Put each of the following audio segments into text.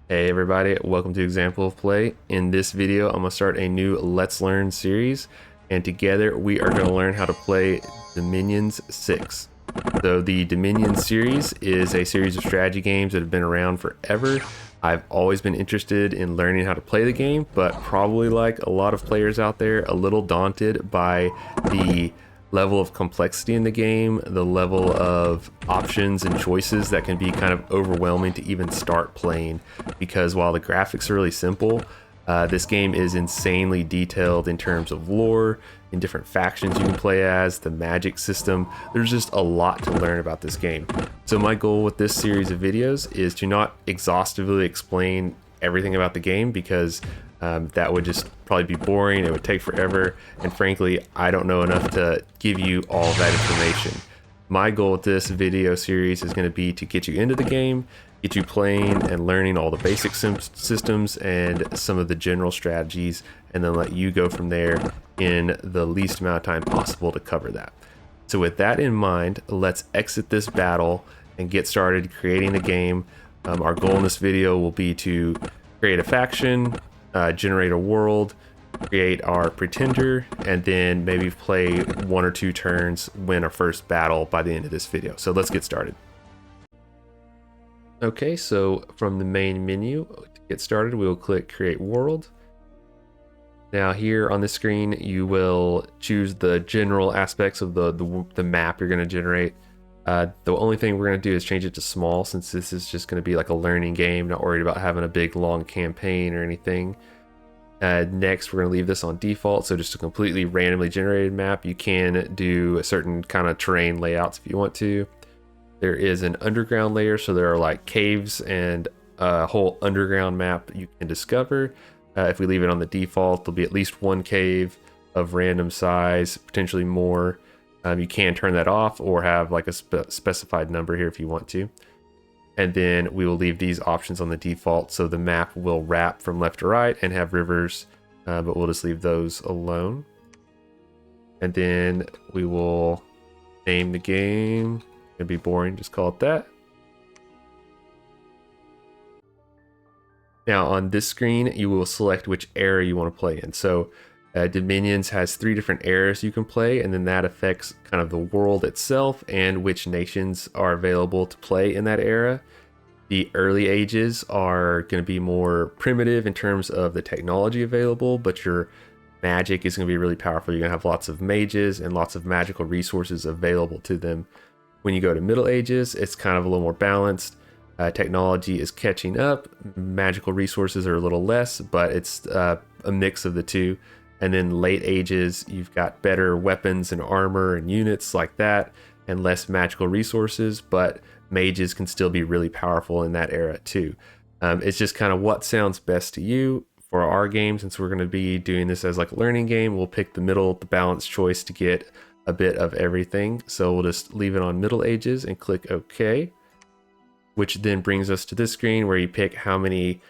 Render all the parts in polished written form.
Hey everybody, welcome to Example of Play. In this video, I'm going to start a new Let's Learn series, and together we are going to learn how to play Dominions 6. So the Dominions series is a series of strategy games that have been around forever. I've always been interested in learning how to play the game, but probably like a lot of players out there, a little daunted by the level of complexity in the game, the level of options and choices that can be kind of overwhelming to even start playing, because while the graphics are really simple, this game is insanely detailed in terms of lore, in different factions you can play as, the magic system. There's just a lot to learn about this game. So my goal with this series of videos is to not exhaustively explain everything about the game, because that would just probably be boring, it would take forever, and frankly I don't know enough to give you all that information. My goal with this video series is going to be to get you into the game, get you playing and learning all the basic systems and some of the general strategies, and then let you go from there in the least amount of time possible to cover that. So with that in mind, let's exit this battle and get started creating the game. Our goal in this video will be to create a faction, generate a world, create our pretender, and then maybe play 1 or 2 turns, win our first battle by the end of this video. So let's get started. Okay, so from the main menu, to get started, we will click Create World. Now here on the screen, you will choose the general aspects of the map you're going to generate. The only thing we're going to do is change it to small, since this is just going to be like a learning game, not worried about having a big long campaign or anything. Next, we're going to leave this on default, so just a completely randomly generated map. You can do a certain kind of terrain layouts if you want to. There is an underground layer, so there are like caves and a whole underground map you can discover. If we leave it on the default, there'll be at least 1 cave of random size, potentially more. You can turn that off or have like a specified number here if you want to. And then we will leave these options on the default, so the map will wrap from left to right and have rivers, but we'll just leave those alone. And then we will name the game. It'd be boring, just call it that. Now on this screen, you will select which era you want to play in. So Dominions has 3 different eras you can play, and then that affects kind of the world itself and which nations are available to play in that era. The early ages are going to be more primitive in terms of the technology available, but your magic is going to be really powerful. You're going to have lots of mages and lots of magical resources available to them. When you go to Middle Ages, it's kind of a little more balanced. Technology is catching up, magical resources are a little less, but it's a mix of the two. And then Late Ages, you've got better weapons and armor and units like that, and less magical resources, but mages can still be really powerful in that era too. It's just kind of what sounds best to you. For our game, since we're going to be doing this as like a learning game, we'll pick the middle, the balanced choice to get a bit of everything. So we'll just leave it on Middle Ages and click OK, which then brings us to this screen where you pick how many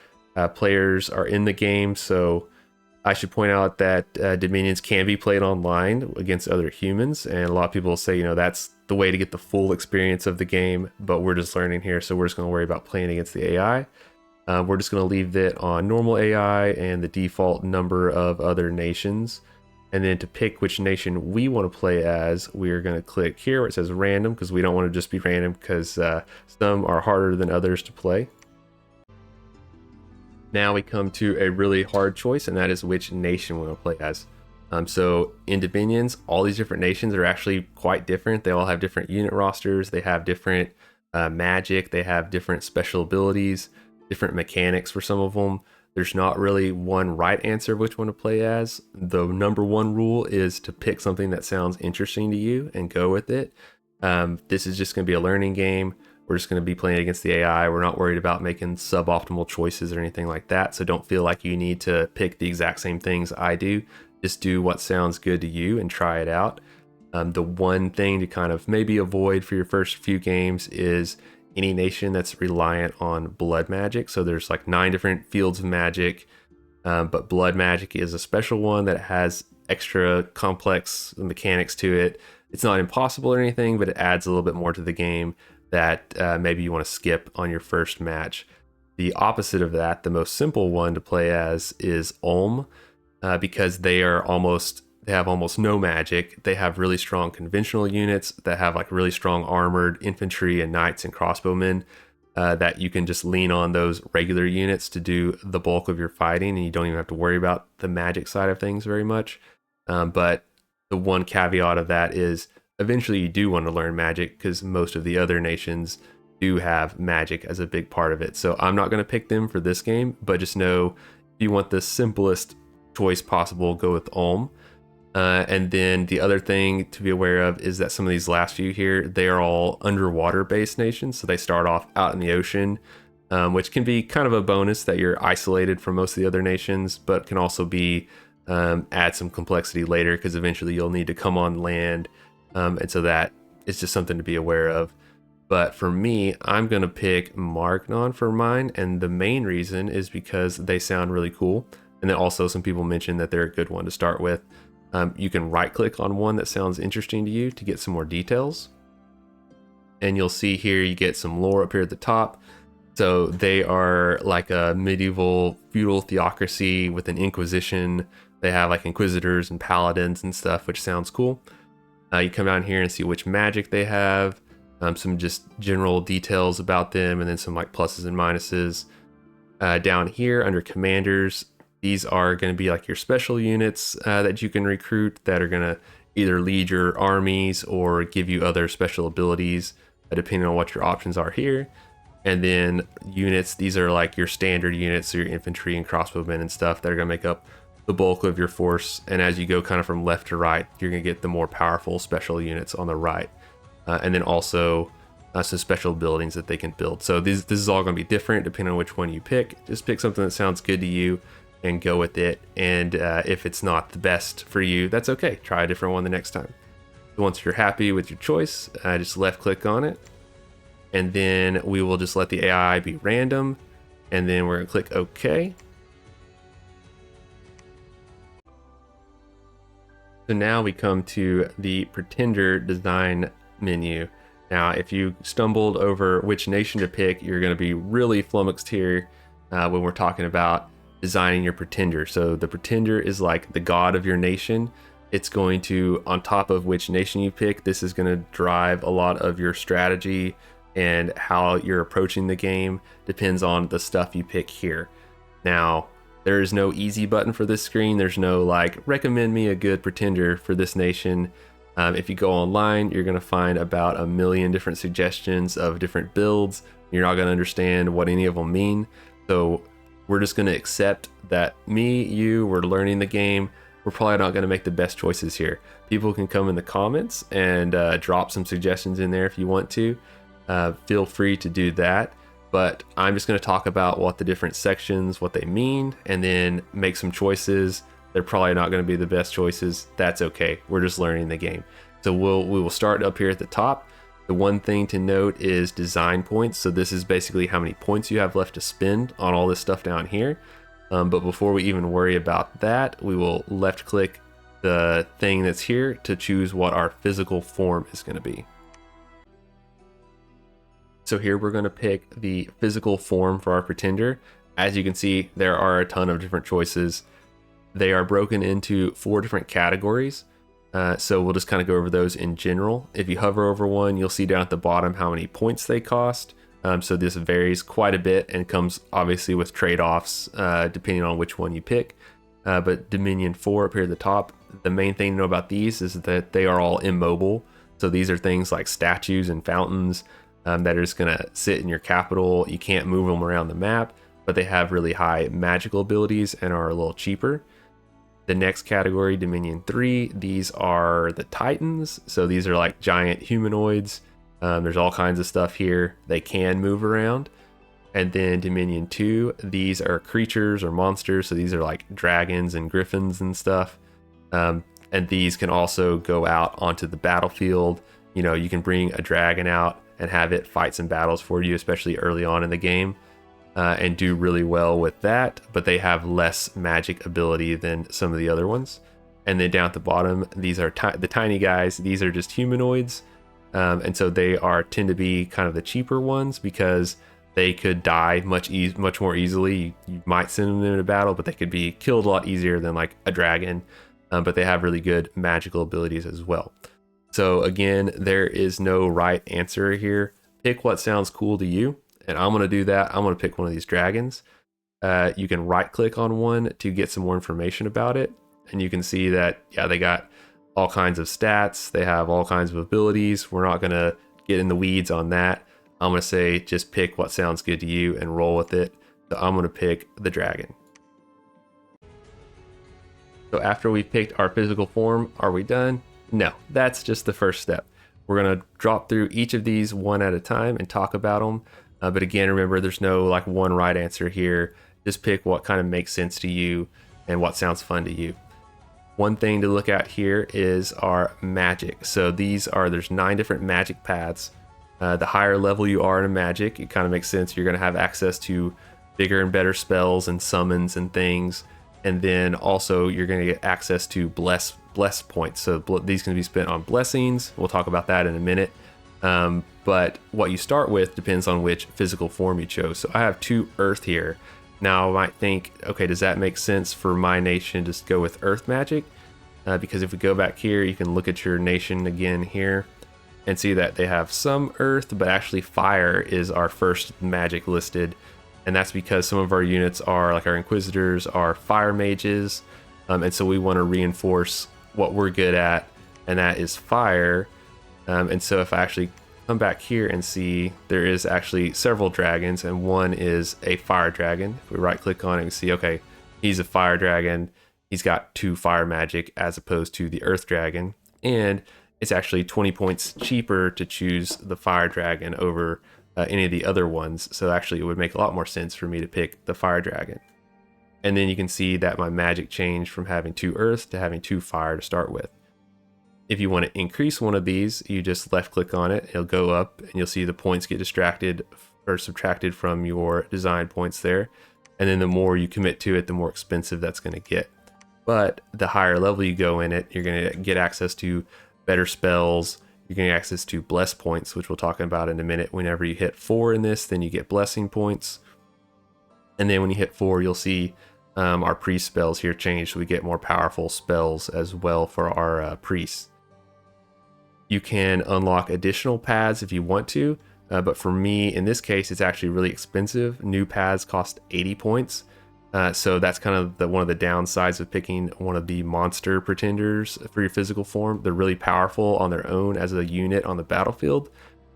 players are in the game. So I should point out that Dominions can be played online against other humans, and a lot of people say, you know, that's the way to get the full experience of the game, but we're just learning here, so we're just going to worry about playing against the AI. We're just going to leave it on normal AI and the default number of other nations. And then to pick which nation we want to play as, we're going to click here where it says random, because we don't want to just be random, because some are harder than others to play. Now we come to a really hard choice, and that is which nation we want to play as. So in Dominions, all these different nations are actually quite different. They all have different unit rosters, they have different magic, they have different special abilities, different mechanics for some of them. There's not really one right answer of which one to play as. The number 1 rule is to pick something that sounds interesting to you and go with it. This is just going to be a learning game. We're just going to be playing against the AI. We're not worried about making suboptimal choices or anything like that. So don't feel like you need to pick the exact same things I do. Just do what sounds good to you and try it out. The one thing to kind of maybe avoid for your first few games is any nation that's reliant on blood magic. So there's like 9 different fields of magic, but blood magic is a special one that has extra complex mechanics to it. It's not impossible or anything, but it adds a little bit more to the game that maybe you want to skip on your first match. The opposite of that, the most simple one to play as, is Ulm, because they have almost no magic. They have really strong conventional units that have like really strong armored infantry and knights and crossbowmen, that you can just lean on those regular units to do the bulk of your fighting, and you don't even have to worry about the magic side of things very much. But the one caveat of that is eventually you do want to learn magic, because most of the other nations do have magic as a big part of it. So I'm not going to pick them for this game, but just know if you want the simplest choice possible, go with Ulm. And then the other thing to be aware of is that some of these last few here, they are all underwater based nations. So they start off out in the ocean, which can be kind of a bonus that you're isolated from most of the other nations, but can also be add some complexity later, because eventually you'll need to come on land. And so that is just something to be aware of. But for me, I'm going to pick Margnon for mine. And the main reason is because they sound really cool. And then also some people mentioned that they're a good one to start with. You can right click on one that sounds interesting to you to get some more details. And you'll see here you get some lore up here at the top. So they are like a medieval feudal theocracy with an inquisition. They have like inquisitors and paladins and stuff, which sounds cool. You come down here and see which magic they have, some just general details about them, and then some like pluses and minuses. Down here under commanders, these are going to be like your special units that you can recruit that are going to either lead your armies or give you other special abilities, depending on what your options are here. And then units, these are like your standard units, so your infantry and crossbowmen and stuff that are going to make up the bulk of your force. And as you go kind of from left to right, you're going to get the more powerful special units on the right. And then also some special buildings that they can build. So this is all going to be different depending on which one you pick. Just pick something that sounds good to you and go with it. And if it's not the best for you, that's okay. Try a different one the next time. So once you're happy with your choice, just left click on it. And then we will just let the AI be random. And then we're going to click OK. So now we come to the Pretender design menu. Now, if you stumbled over which nation to pick, you're going to be really flummoxed here when we're talking about designing your Pretender. So the Pretender is like the god of your nation. It's going to, on top of which nation you pick, this is going to drive a lot of your strategy and how you're approaching the game. Depends on the stuff you pick here. Now, there is no easy button for this screen. There's no like, recommend me a good Pretender for this nation. If you go online, you're going to find about 1 million different suggestions of different builds. You're not going to understand what any of them mean. So we're just going to accept that we're learning the game. We're probably not going to make the best choices here. People can come in the comments and drop some suggestions in there if you want to. Feel free to do that. But I'm just going to talk about what the different sections, what they mean, and then make some choices. They're probably not going to be the best choices. That's okay. We're just learning the game. So we will start up here at the top. The one thing to note is design points. So this is basically how many points you have left to spend on all this stuff down here. But before we even worry about that, we will left click the thing that's here to choose what our physical form is going to be. So here we're going to pick the physical form for our Pretender. As you can see, there are a ton of different choices. They are broken into 4 different categories. So we'll just kind of go over those in general. If you hover over one, you'll see down at the bottom how many points they cost. So this varies quite a bit and comes obviously with trade-offs depending on which one you pick. But Dominion 4 up here at the top, the main thing to know about these is that they are all immobile. So these are things like statues and fountains that are just going to sit in your capital. You can't move them around the map, but they have really high magical abilities and are a little cheaper. The next category, Dominion 3, these are the Titans. So these are like giant humanoids. There's all kinds of stuff here. They can move around. And then Dominion 2, these are creatures or monsters. So these are like dragons and griffins and stuff. And these can also go out onto the battlefield. You know, you can bring a dragon out and have it fight some battles for you, especially early on in the game, and do really well with that. But they have less magic ability than some of the other ones. And then down at the bottom, these are the tiny guys. These are just humanoids. And so they tend to be kind of the cheaper ones because they could die much more easily. You might send them into battle, but they could be killed a lot easier than like a dragon. But they have really good magical abilities as well. So again, there is no right answer here. Pick what sounds cool to you, and I'm gonna do that. I'm gonna pick one of these dragons. You can right click on one to get some more information about it, and you can see that, yeah, they got all kinds of stats. They have all kinds of abilities. We're not gonna get in the weeds on that. I'm gonna say just pick what sounds good to you and roll with it. So I'm gonna pick the dragon. So after we've picked our physical form, are we done? No, that's just the first step. We're gonna drop through each of these one at a time and talk about them. But again, remember, there's no like one right answer here. Just pick what kind of makes sense to you and what sounds fun to you. One thing to look at here is our magic. So there's 9 different magic paths. The higher level you are in a magic, it kind of makes sense. You're going to have access to bigger and better spells and summons and things. And then also you're going to get access to bless points. So these can be spent on blessings. We'll talk about that in a minute. But what you start with depends on which physical form you chose. So I have 2 earth here. Now I might think, okay, does that make sense for my nation to just go with earth magic? Because if we go back here, you can look at your nation again here and see that they have some earth, but actually fire is our first magic listed. And that's because some of our units are, like our inquisitors, are fire mages. And so we want to reinforce what we're good at, and that is fire. And so if I actually come back here and see, there is actually several dragons, and one is a fire dragon. If we right click on it and see, okay, he's a fire dragon. He's got 2 fire magic as opposed to the earth dragon. And it's actually 20 points cheaper to choose the fire dragon over any of the other ones. So actually it would make a lot more sense for me to pick the fire dragon. And then you can see that my magic changed from having 2 earth to having 2 fire to start with. If you want to increase one of these, you just left click on it, it'll go up, and you'll see the points get distracted or subtracted from your design points there. And then the more you commit to it, the more expensive that's going to get. But the higher level you go in it, you're going to get access to better spells. You're going to get access to bless points, which we'll talk about in a minute. Whenever you hit 4 in this, then you get blessing points. And then when you hit 4, you'll see our priest spells here change. So we get more powerful spells as well for our priests. You can unlock additional paths if you want to, but for me, in this case, it's actually really expensive. New paths cost 80 points. So that's kind of one of the downsides of picking one of the monster pretenders for your physical form. They're really powerful on their own as a unit on the battlefield,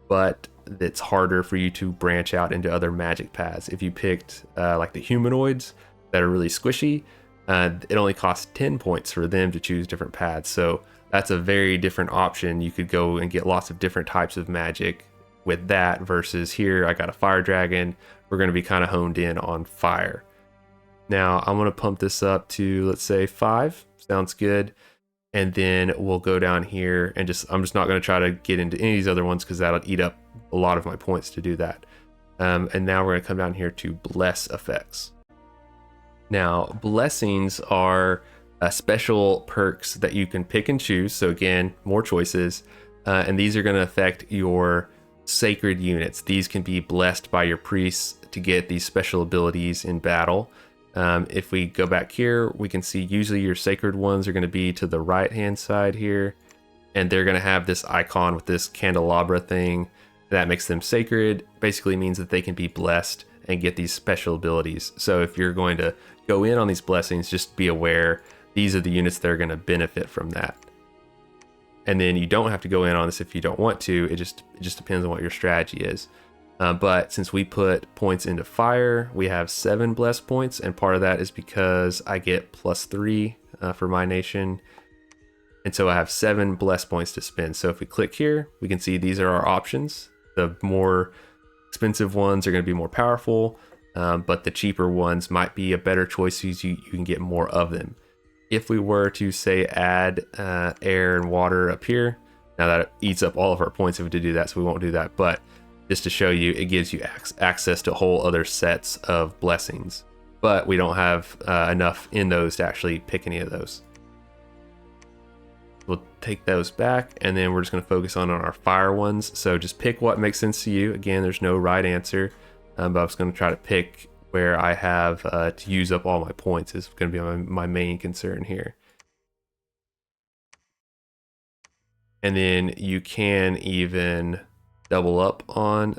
but it's harder for you to branch out into other magic paths. If you picked like the humanoids that are really squishy, it only costs 10 points for them to choose different paths. So that's a very different option. You could go and get lots of different types of magic with that versus here, I got a fire dragon. We're going to be kind of honed in on fire. Now I'm going to pump this up to, let's say 5. Sounds good. And then we'll go down here and I'm just not going to try to get into any of these other ones because that'll eat up a lot of my points to do that. And now we're going to come down here to bless effects. Now blessings are special perks that you can pick and choose. So again, more choices. And these are going to affect your sacred units. These can be blessed by your priests to get these special abilities in battle. If we go back here, we can see usually your sacred ones are going to be to the right hand side here. And they're going to have this icon with this candelabra thing. That makes them sacred. Basically means that they can be blessed and get these special abilities. So if you're going to go in on these blessings, just be aware these are the units that are going to benefit from that. And then you don't have to go in on this if you don't want to. It just depends on what your strategy is. But since we put points into fire, we have 7 bless points, and part of that is because I get +3 for my nation. And so I have 7 bless points to spend. So if we click here, we can see these are our options. The more expensive ones are going to be more powerful, but the cheaper ones might be a better choice because you can get more of them. If we were to say add air and water up here, now that eats up all of our points if we did do that, so we won't do that. But just to show you, it gives you access to whole other sets of blessings. But we don't have enough in those to actually pick any of those. We'll take those back, and then we're just going to focus on our fire ones. So just pick what makes sense to you. Again, there's no right answer. but I was going to try to pick where I have to use up all my points is going to be my main concern here. And then you can even double up on,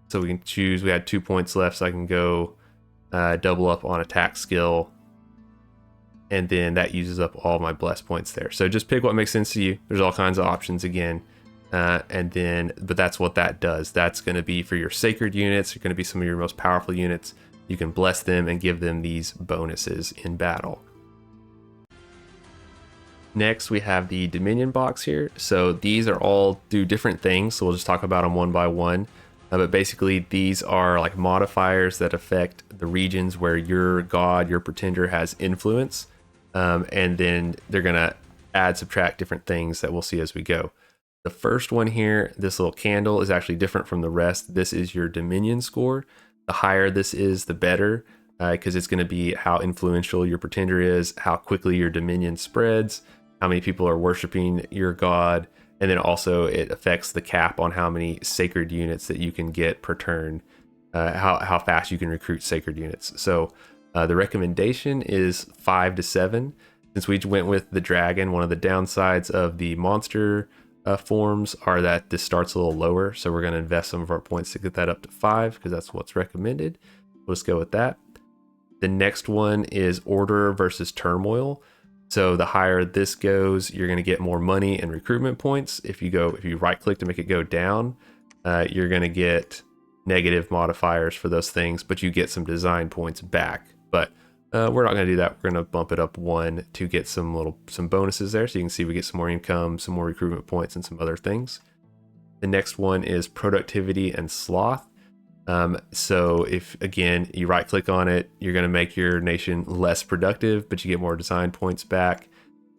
so we can choose, we had 2 points left, so I can go double up on attack skill, and then that uses up all my blessed points there. So just pick what makes sense to you. There's all kinds of options again. And then, but that's what that does. That's going to be for your sacred units. They're going to be some of your most powerful units. You can bless them and give them these bonuses in battle. Next, we have the Dominion box here. So these are all do different things. So we'll just talk about them one by one. But basically, these are like modifiers that affect the regions where your god, your pretender, has influence. And then they're going to add, subtract different things that we'll see as we go. The first one here, this little candle, is actually different from the rest. This is your Dominion score. The higher this is, the better, because it's going to be how influential your pretender is, how quickly your Dominion spreads, how many people are worshiping your god, and then also it affects the cap on how many sacred units that you can get per turn, how fast you can recruit sacred units. So the recommendation is 5 to 7. Since we went with the dragon, one of the downsides of the monster forms are that this starts a little lower, so we're going to invest some of our points to get that up to 5 because that's what's recommended. We'll just go with that. The next one is order versus turmoil. So the higher this goes, you're going to get more money and recruitment points. If you right click to make it go down, you're going to get negative modifiers for those things, but you get some design points back. But we're not going to do that. We're going to bump it up 1 to get some bonuses there. So you can see we get some more income, some more recruitment points, and some other things. The next one is productivity and sloth. So if, again, you right click on it, you're going to make your nation less productive, but you get more design points back.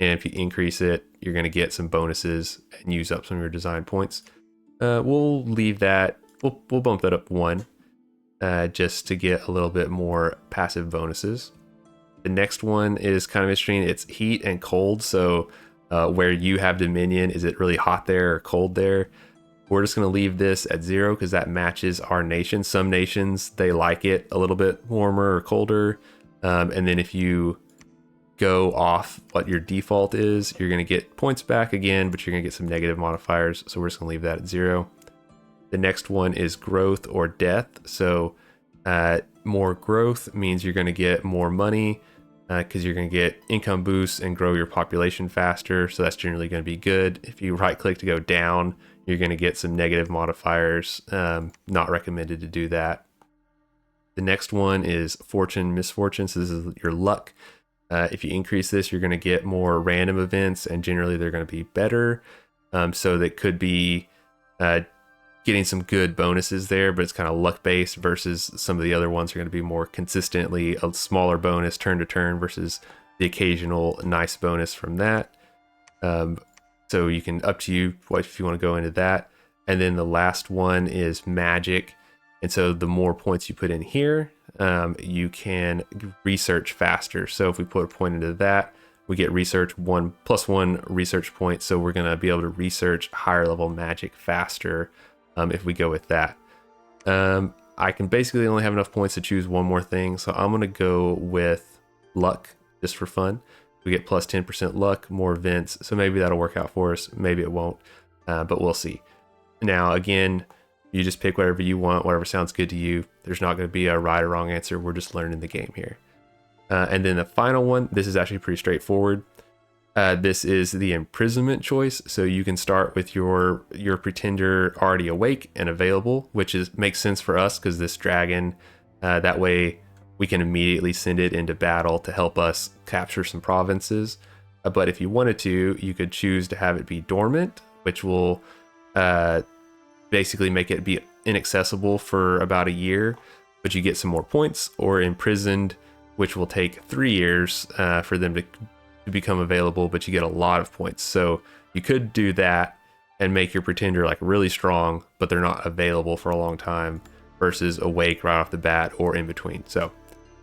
And if you increase it, you're going to get some bonuses and use up some of your design points. We'll leave that. We'll bump that up 1 just to get a little bit more passive bonuses. The next one is kind of interesting. It's heat and cold. So where you have Dominion, is it really hot there or cold there? We're just going to leave this at 0 because that matches our nation. Some nations, they like it a little bit warmer or colder. And then if you go off what your default is, you're going to get points back again, but you're going to get some negative modifiers. So we're just going to leave that at 0. The next one is growth or death. So more growth means you're going to get more money because you're going to get income boosts and grow your population faster. So that's generally going to be good. If you right click to go down, you're going to get some negative modifiers. Not recommended to do that. The next one is fortune, misfortune. So this is your luck. If you increase this, you're going to get more random events, and generally they're going to be better. So that could be getting some good bonuses there, but it's kind of luck based versus some of the other ones are going to be more consistently a smaller bonus turn to turn versus the occasional nice bonus from that. So you can, up to you if you want to go into that. And then the last one is magic. And so the more points you put in here, you can research faster. So if we put a point into that, we get research +1 research point. So we're going to be able to research higher level magic faster if we go with that. I can basically only have enough points to choose one more thing. So I'm going to go with luck just for fun. We get plus 10% luck, more events. So maybe that'll work out for us. Maybe it won't, but we'll see. Now, again, you just pick whatever you want, whatever sounds good to you. There's not going to be a right or wrong answer. We're just learning the game here. And then the final one, this is actually pretty straightforward. This is the imprisonment choice. So you can start with your pretender already awake and available, which makes sense for us because this dragon, that way we can immediately send it into battle to help us capture some provinces. But if you wanted to, you could choose to have it be dormant, which will basically make it be inaccessible for about a year, but you get some more points, or imprisoned, which will take 3 years for them to become available, but you get a lot of points. So you could do that and make your pretender like really strong, but they're not available for a long time, versus awake right off the bat or in between. So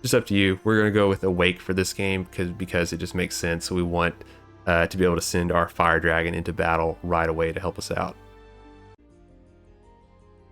just up to you. We're going to go with awake for this game because it just makes sense. So we want to be able to send our fire dragon into battle right away to help us out.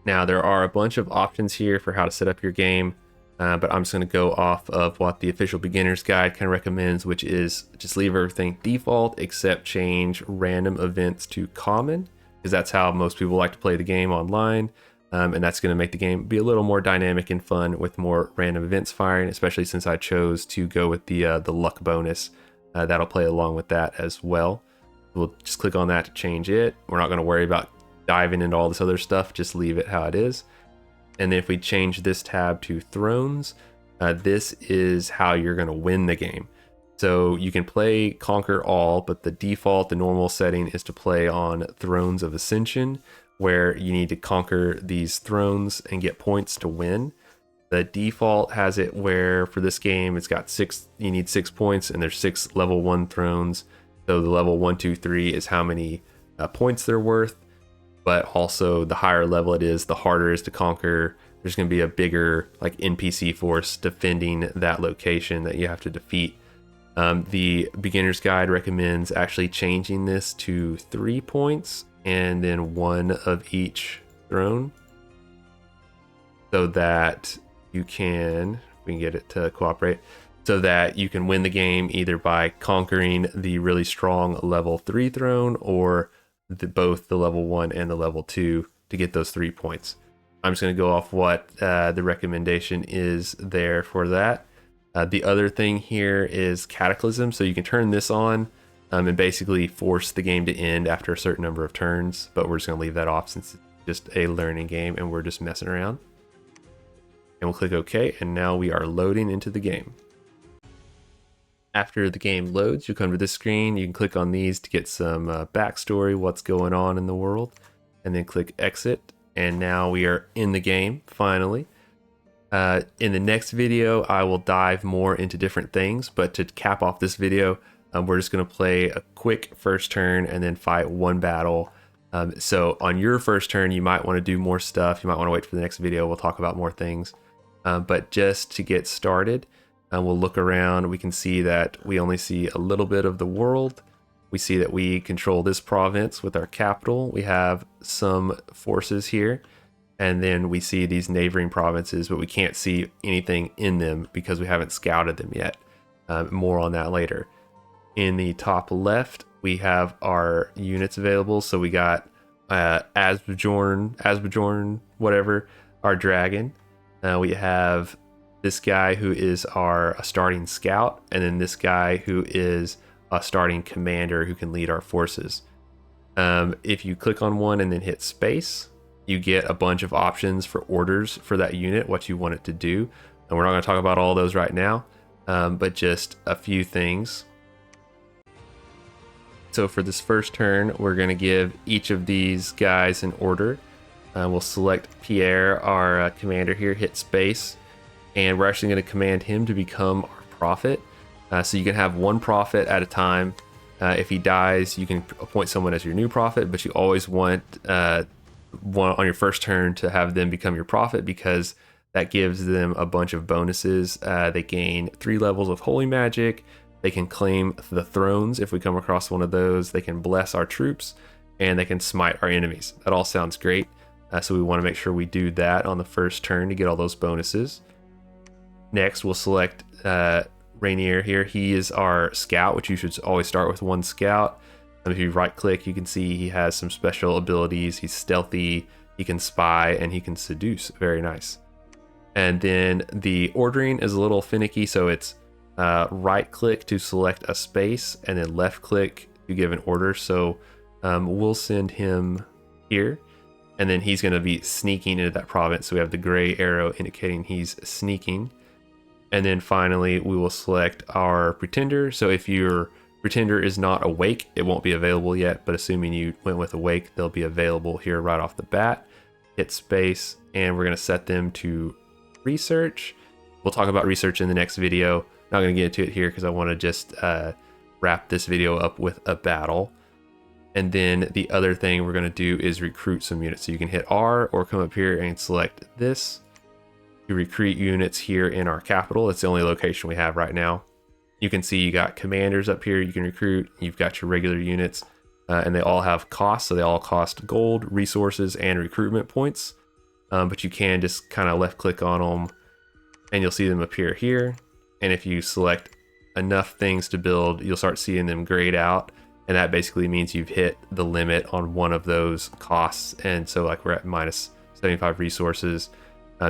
Now there are a bunch of options here for how to set up your game, but I'm just going to go off of what the official beginner's guide kind of recommends, which is just leave everything default except change random events to common, because that's how most people like to play the game online. And that's going to make the game be a little more dynamic and fun with more random events firing, especially since I chose to go with the luck bonus. That'll play along with that as well. We'll just click on that to change it. We're not going to worry about diving into all this other stuff, just leave it how it is. And then if we change this tab to thrones, this is how you're going to win the game. So you can play Conquer All, but the default, the normal setting is to play on Thrones of Ascension, where you need to conquer these thrones and get points to win. The default has it where for this game, it's got you need 6 points, and there's 6 level 1 thrones. So the level 1, 2, 3 is how many points they're worth. But also the higher level it is, the harder it is to conquer. There's going to be a bigger like NPC force defending that location that you have to defeat. The beginner's guide recommends actually changing this to 3 points and then 1 of each throne, so that you can, we can get it to cooperate, so that you can win the game either by conquering the really strong level 3 throne or both the level 1 and the level 2 to get those 3 points. I'm just going to go off what the recommendation is there for that. The other thing here is Cataclysm, so you can turn this on and basically force the game to end after a certain number of turns, but we're just going to leave that off since it's just a learning game and we're just messing around. And we'll click OK, and now we are loading into the game. After the game loads, you'll come to this screen. You can click on these to get some backstory, what's going on in the world, and then click exit. And now we are in the game, finally. In the next video, I will dive more into different things, but to cap off this video, we're just going to play a quick first turn and then fight one battle. So on your first turn, you might want to do more stuff. You might want to wait for the next video. We'll talk about more things. But just to get started, we'll look around. We can see that we only see a little bit of the world. We see that we control this province with our capital. We have some forces here. And then we see these neighboring provinces, but we can't see anything in them because we haven't scouted them yet. More on that later. In the top left, we have our units available. So we got Asbjorn, whatever, our dragon. We have this guy who is our starting scout, and then this guy who is a starting commander who can lead our forces. If you click on one and then hit space, you get a bunch of options for orders for that unit, what you want it to do. And we're not going to talk about all those right now, but just a few things. So for this first turn, we're going to give each of these guys an order. We'll select Pierre, our commander here, hit space, and we're actually going to command him to become our prophet. So you can have one prophet at a time. If he dies, you can appoint someone as your new prophet, but you always want one on your first turn to have them become your prophet, because that gives them a bunch of bonuses. They gain 3 levels of holy magic. They can claim the thrones if we come across one of those. They can bless our troops, and they can smite our enemies. That all sounds great. So we want to make sure we do that on the first turn to get all those bonuses. Next, we'll select Rainier here. He is our scout, which you should always start with one scout. And if you right click, you can see he has some special abilities. He's stealthy, he can spy, and he can seduce. Very nice. And then the ordering is a little finicky, so it's right click to select a space and then left click to give an order. So we'll send him here, and then he's going to be sneaking into that province. So we have the gray arrow indicating he's sneaking. And then finally, we will select our pretender. So if your pretender is not awake, it won't be available yet, but assuming you went with awake, they'll be available here right off the bat. Hit space, and we're going to set them to research. We'll talk about research in the next video. Not going to get into it here because I want to just wrap this video up with a battle. And then the other thing we're going to do is recruit some units. So you can hit R or come up here and select this to recruit units here in our capital. It's the only location we have right now. You can see you got commanders up here you can recruit. You've got your regular units, and they all have costs. So they all cost gold, resources, and recruitment points. but you can just kind of left click on them and you'll see them appear here. And if you select enough things to build, you'll start seeing them grayed out. And that basically means you've hit the limit on one of those costs. And so like we're at minus 75 resources.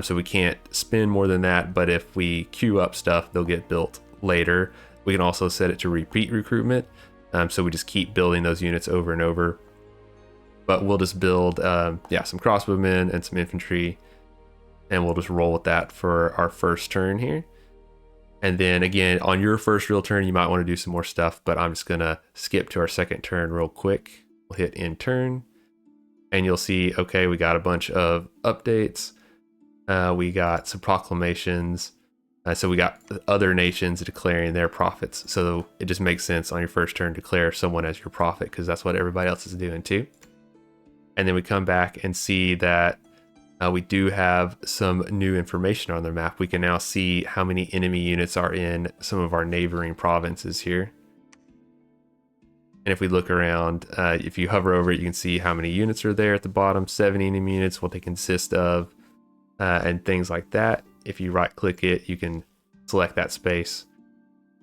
So we can't spend more than that, but if we queue up stuff, they'll get built later. We can also set it to repeat recruitment. So we just keep building those units over and over. But we'll just build some crossbowmen and some infantry, and we'll just roll with that for our first turn here. And then again, on your first real turn, you might want to do some more stuff, but I'm just gonna skip to our second turn real quick. We'll hit end turn, and you'll see, okay, we got a bunch of updates. We got some proclamations. So we got other nations declaring their prophets. So it just makes sense on your first turn to declare someone as your prophet, because that's what everybody else is doing too. And then we come back and see that we do have some new information on the map. We can now see how many enemy units are in some of our neighboring provinces here. And if we look around, if you hover over it, you can see how many units are there at the bottom, 70 enemy units, what they consist of, and things like that. If you right click it, you can select that space.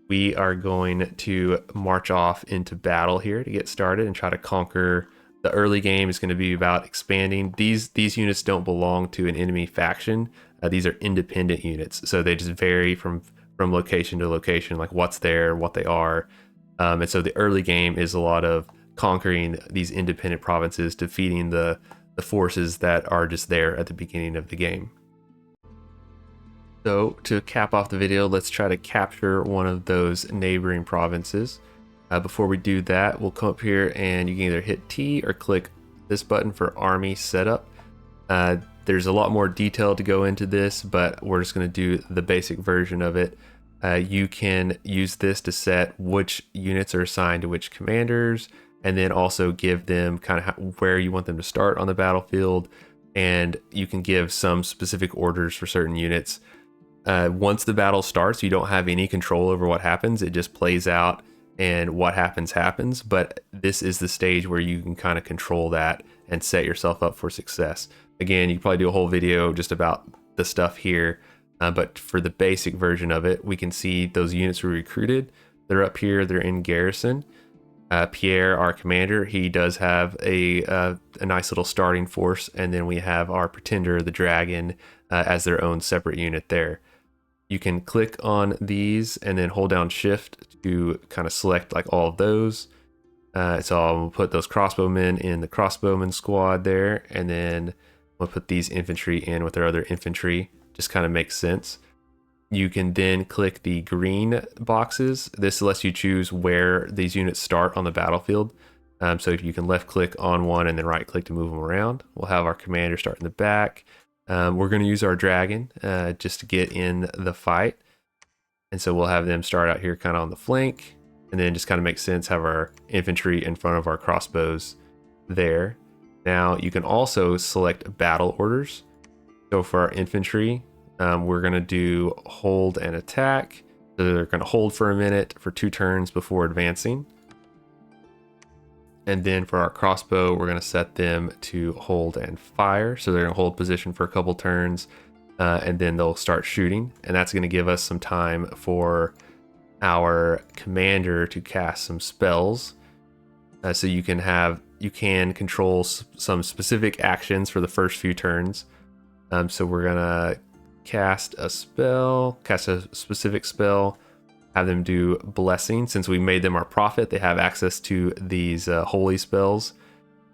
We are going to march off into battle here to get started and try to conquer. The early game is going to be about expanding. These units don't belong to an enemy faction. These are independent units, so they just vary from location to location, like what's there, what they are. And so the early game is a lot of conquering these independent provinces, defeating the forces that are just there at the beginning of the game. So to cap off the video, let's try to capture one of those neighboring provinces. Before we do that, we'll come up here and you can either hit T or click this button for army setup. There's a lot more detail to go into this, but we're just going to do the basic version of it. You can use this to set which units are assigned to which commanders, and then also give them kind of where you want them to start on the battlefield. And you can give some specific orders for certain units. Once the battle starts, you don't have any control over what happens. It just plays out, and what happens. But this is the stage where you can kind of control that and set yourself up for success. Again, you can probably do a whole video just about the stuff here, but for the basic version of it, we can see those units we recruited. They're up here, they're in garrison. Pierre, our commander, he does have a nice little starting force, and then we have our pretender, the dragon, as their own separate unit there. You can click on these and then hold down shift to kind of select like all of those. So I'll put those crossbowmen in the crossbowman squad there, and then we'll put these infantry in with their other infantry. Just kind of makes sense. You can then click the green boxes. This lets you choose where these units start on the battlefield. So if you can left click on one and then right click to move them around. We'll have our commander start in the back. We're going to use our dragon just to get in the fight. And so we'll have them start out here kind of on the flank, and then just kind of makes sense, have our infantry in front of our crossbows there. Now you can also select battle orders. So for our infantry, we're going to do hold and attack. So they're going to hold for a minute for 2 turns before advancing. And then for our crossbow, we're going to set them to hold and fire. So they're going to hold position for a couple turns, and then they'll start shooting. And that's going to give us some time for our commander to cast some spells. So you can control some specific actions for the first few turns. So we're going to cast a specific spell. Have them do blessing. Since we made them our prophet, they have access to these holy spells.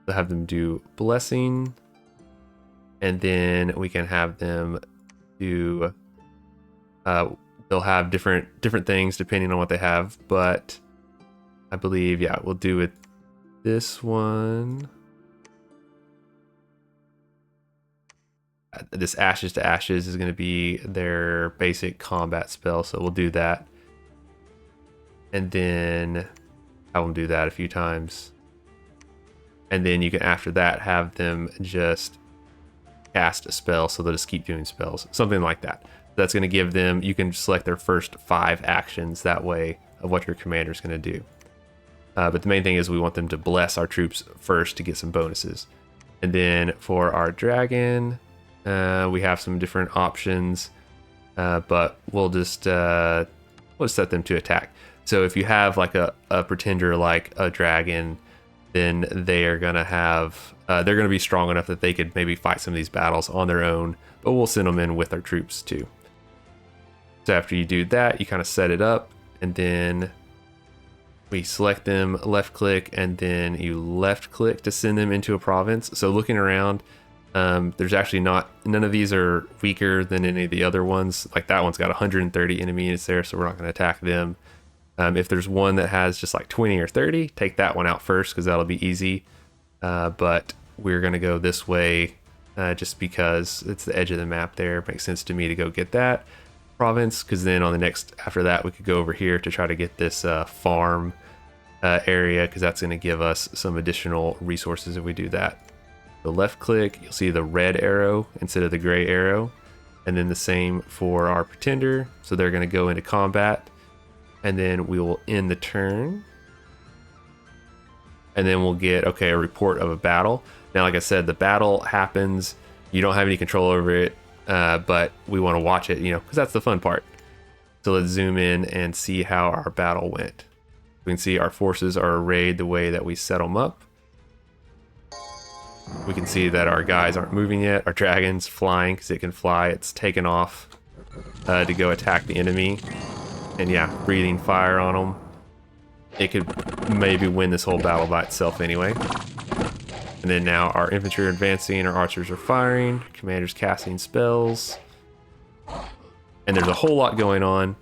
So have them do blessing, and then we can have them do. They'll have different things depending on what they have, but I believe we'll do it. This one, this ashes to ashes is going to be their basic combat spell, so we'll do that. And then have them do that a few times. And then you can, after that, have them just cast a spell, so they'll just keep doing spells. Something like that. That's going to give them, you can select their first 5 actions that way of what your commander is going to do. But the main thing is we want them to bless our troops first to get some bonuses. And then for our dragon, We have some different options, but we'll just set them to attack. So if you have like a pretender like a dragon, then they are gonna have they're gonna be strong enough that they could maybe fight some of these battles on their own, but we'll send them in with our troops too. So after you do that, you kind of set it up, and then we select them, left click, and then you left click to send them into a province. So looking around, there's actually none of these are weaker than any of the other ones. Like that one's got 130 enemy units there, so we're not going to attack them. If there's one that has just like 20 or 30, take that one out first because that'll be easy. But we're going to go this way just because it's the edge of the map there. It makes sense to me to go get that province, because then on the next after that we could go over here to try to get this farm area, because that's going to give us some additional resources if we do that. So left click, you'll see the red arrow instead of the gray arrow, and then the same for our pretender. So they're going to go into combat, and then we will end the turn, and then we'll get a report of a battle. Now like I said, the battle happens, you don't have any control over it, but we want to watch it, because that's the fun part. So let's zoom in and see how our battle went. We can see our forces are arrayed the way that we set them up. We can see that our guys aren't moving yet. Our dragon's flying because it can fly. It's taken off to go attack the enemy. And yeah, breathing fire on them. It could maybe win this whole battle by itself anyway. And then now our infantry are advancing, our archers are firing, commander's casting spells. And there's a whole lot going on.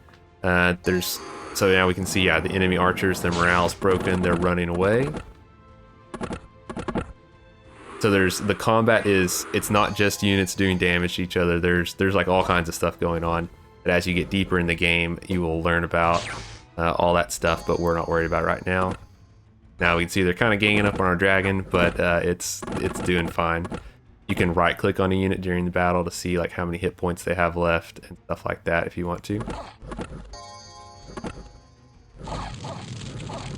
So now we can see, the enemy archers, their morale's broken, they're running away. So the combat it's not just units doing damage to each other. There's like all kinds of stuff going on. But as you get deeper in the game, you will learn about all that stuff, but we're not worried about it right now. Now we can see they're kind of ganging up on our dragon, but it's doing fine. You can right click on a unit during the battle to see like how many hit points they have left and stuff like that if you want to.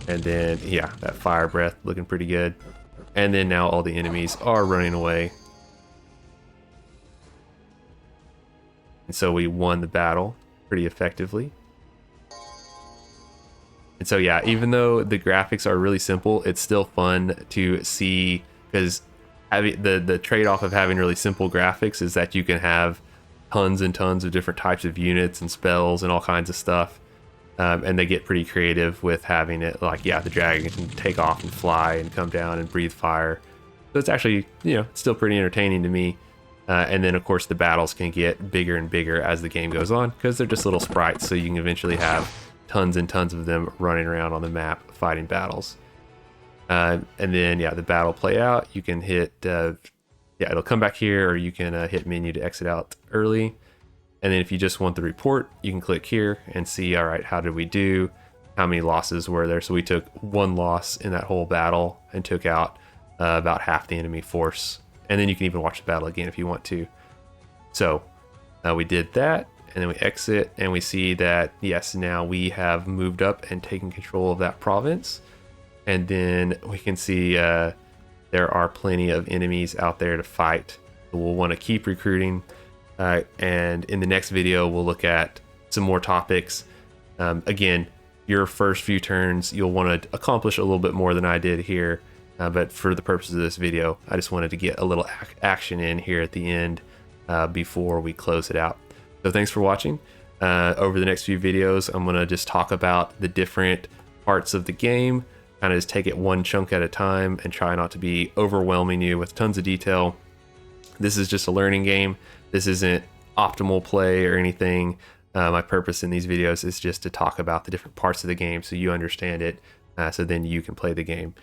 And then that fire breath looking pretty good. And then now all the enemies are running away. And so we won the battle pretty effectively. And so even though the graphics are really simple, it's still fun to see, because having the trade-off of having really simple graphics is that you can have tons and tons of different types of units and spells and all kinds of stuff. And they get pretty creative with having it like, the dragon can take off and fly and come down and breathe fire. So it's actually, it's still pretty entertaining to me. And then of course the battles can get bigger and bigger as the game goes on, because they're just little sprites. So you can eventually have tons and tons of them running around on the map fighting battles. And then the battle play out. You can hit, it'll come back here, or you can hit menu to exit out early. And then if you just want the report, you can click here and see, all right, how did we do? How many losses were there? So we took one loss in that whole battle and took out about half the enemy force. And then you can even watch the battle again if you want to. So we did that, and then we exit, and we see that, yes, now we have moved up and taken control of that province. And then we can see there are plenty of enemies out there to fight. So we'll want to keep recruiting. And in the next video, we'll look at some more topics. Again, your first few turns, you'll want to accomplish a little bit more than I did here. But for the purposes of this video, I just wanted to get a little action in here at the end before we close it out. So thanks for watching. Over the next few videos, I'm going to just talk about the different parts of the game, kind of just take it one chunk at a time and try not to be overwhelming you with tons of detail. This is just a learning game. This isn't optimal play or anything. My purpose in these videos is just to talk about the different parts of the game so you understand it, so then you can play the game.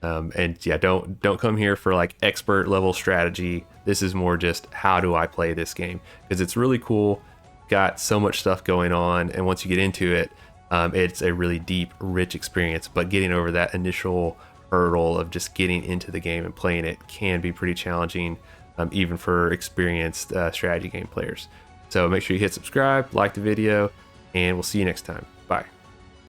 And don't come here for like expert level strategy. This is more just how do I play this game, because it's really cool, got so much stuff going on, and once you get into it, it's a really deep, rich experience. But getting over that initial hurdle of just getting into the game and playing it can be pretty challenging, even for experienced strategy game players. So make sure you hit subscribe, like the video, and we'll see you next time. Bye.